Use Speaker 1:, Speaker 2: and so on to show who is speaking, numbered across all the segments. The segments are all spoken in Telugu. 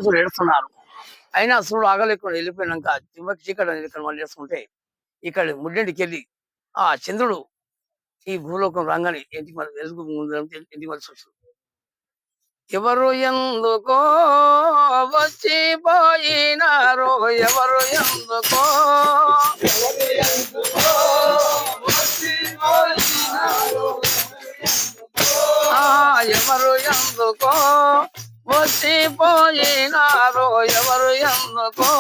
Speaker 1: దేవతలు ఏడుస్తున్నారు. అయినా అసురుడు ఆగలేకుండా వెళ్ళిపోయినాక చివరికి చీకటి ఇక్కడ మళ్ళీ వేసుకుంటే ఇక్కడ ముడ్డింటికి వెళ్ళి ఆ చంద్రుడు ఈ భూలోకం రాగానే ఇంటికి మన వెలుగు ముందు ఇంటికి మళ్ళీ చూసాడు. ఎవరు ఎందుకో వచ్చిపోయినారో, ఎవరు ఎందుకో ఎవరు ఎందుకో వచ్చిపోయినారో, ఎవరు ఎందుకో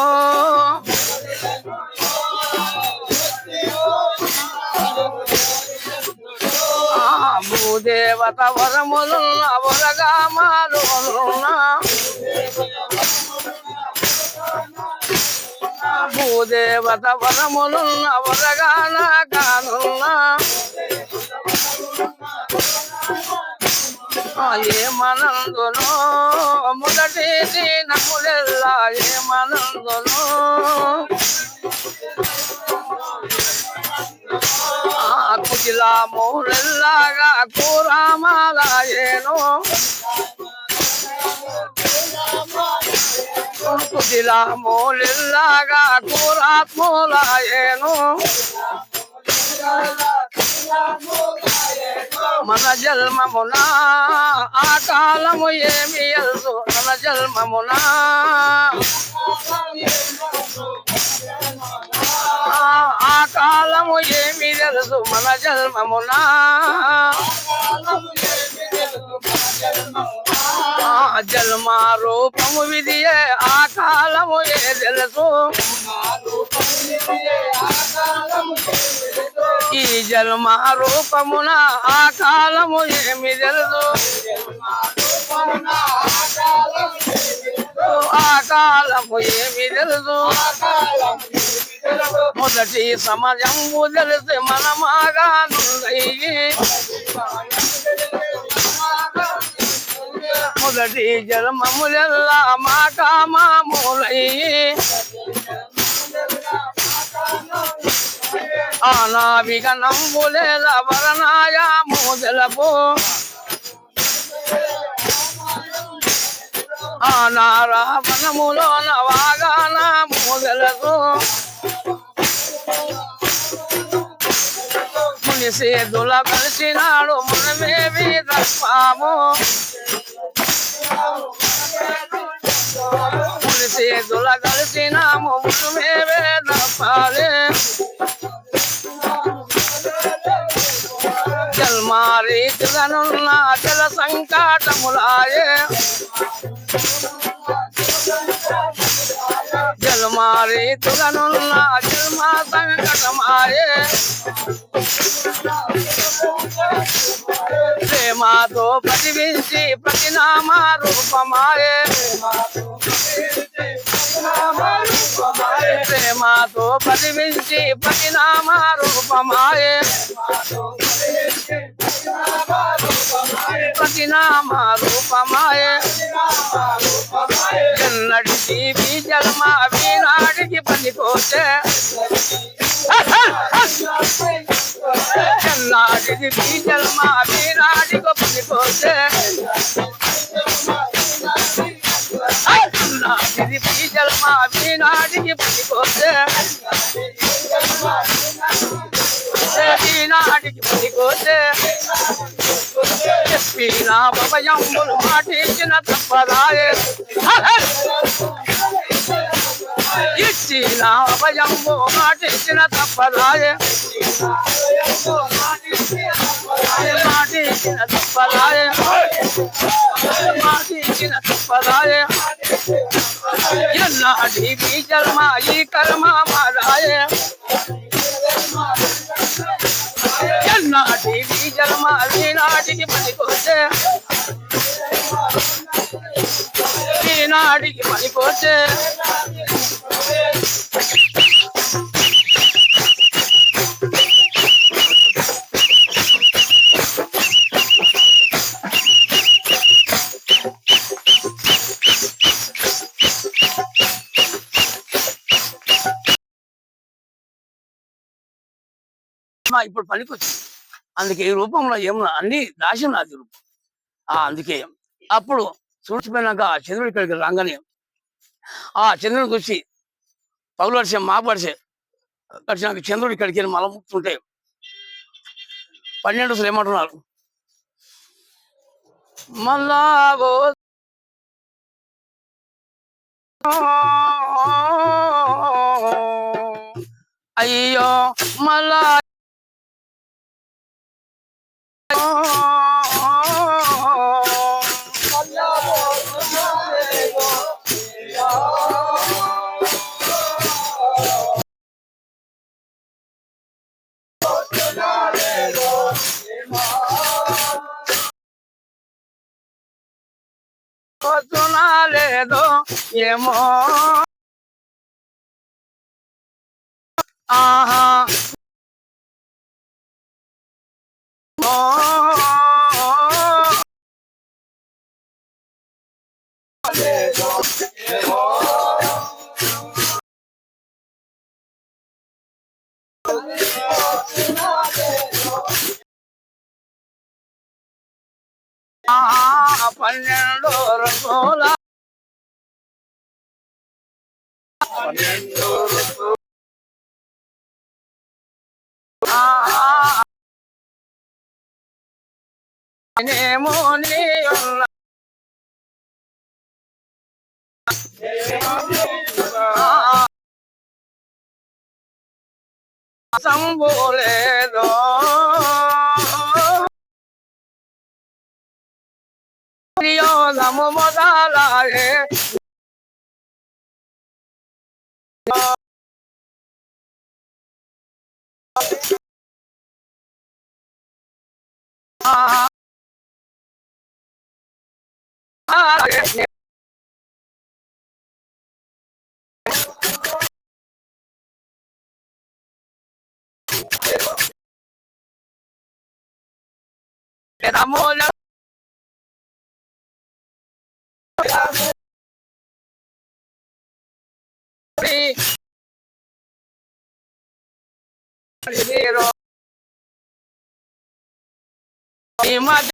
Speaker 1: భూదేవత వరములున్న వరగామాలున్న, భూదేవత వరములున్న వరగాన కానున్న, ఏమనందును మొదటి దినములెల్లా, ఏమనందును కుటిలా మూలెల్లాగా కూరామాలయేను, కుటిలా మూలెల్లాగా కూరాత్ములయేను. మన జన్మమున ఆ కాలము ఏమి ఎల్దు, మన జన్మమున ఆ కాలము ఏమి తెలుసు, మన జన్మమున జన్మ రూపము విధియే ఆ కాలము ఏ తెలుసు, ఈ జన్మ రూపమున ఆ కాలము ఏమి తెలుసు, ఆ కాలము ఏమి తెలుసు. మొదటి సమయము తెలిసి మనమాగా నుండయి, మొదటి జన్మములెల్లా మాట మామూలయ్యి, ఆనావిగ నంబులేల వరనాయాము తెలుపు, ఆనారావణములోన వాగానాము తెలుసు. మునిసేదుల కలిసినాడు మనమేమి తప్పాము, మునిసేదుల కలిసినాము మనమేమే తప్పాలి. జన్మారీతులనున్న జల సంకటములాయే, జన్మారీతులనున్న జన్మ సంకటమాయే. ప్రేమతో ప్రతివించి ప్రతినామ రూపమాయే, ప్రేమతో ప్రతివించి ప్రతినామ రూపమాయే, ప్రతినామ రూపమాయే. ఎన్నటికి ఈ జన్మ వీనాడికి పనికోసే, ఎన్నాటికి ఈ జన్మ వీనాడికి పనికోసే, ఎన్నాటికి ఈ జన్మ వీనాడికి పనికోసే, ఈనాటికి పనికోసే. చెప్పిన భయంబులు మాటించిన తప్పదాయే, ఇచ్చిన భయంబు మాటించిన తప్పదాయే, మాటించిన తప్పదాయే, మాటించిన తప్పదాయే. ఎన్నాటికి జన్మ ఈ కర్మ మారాయే, ఎన్నాటికి జన్మ ఈనాటికి పనికోసే, ఈనాటికి పనికోసే. ఇప్పుడు పనికొచ్చింది. అందుకే ఈ రూపంలో ఏమన్నా అన్ని రాసి ఉన్నది రూపం. అందుకే అప్పుడు చూసిపోయినాక చంద్రుడి ఇక్కడికి రాగానే ఆ చంద్రుని చూసి పగులు వర్షం మాపు వర్షం వచ్చినాక చంద్రుడు ఇక్కడికి వెళ్ళి మల ముక్తుంటే 12 అసలు ఏమంటున్నారు మళ్ళా అయ్యో మళ్ళా వస్తున్నా లేదో ఏమో ఆహా ఆహా 12 రోజుల 12 రోజుల నేమో నీ ఉన్న సంబోలేదో ప్రియోగము మొదలాయే మూల ఈ మధ్య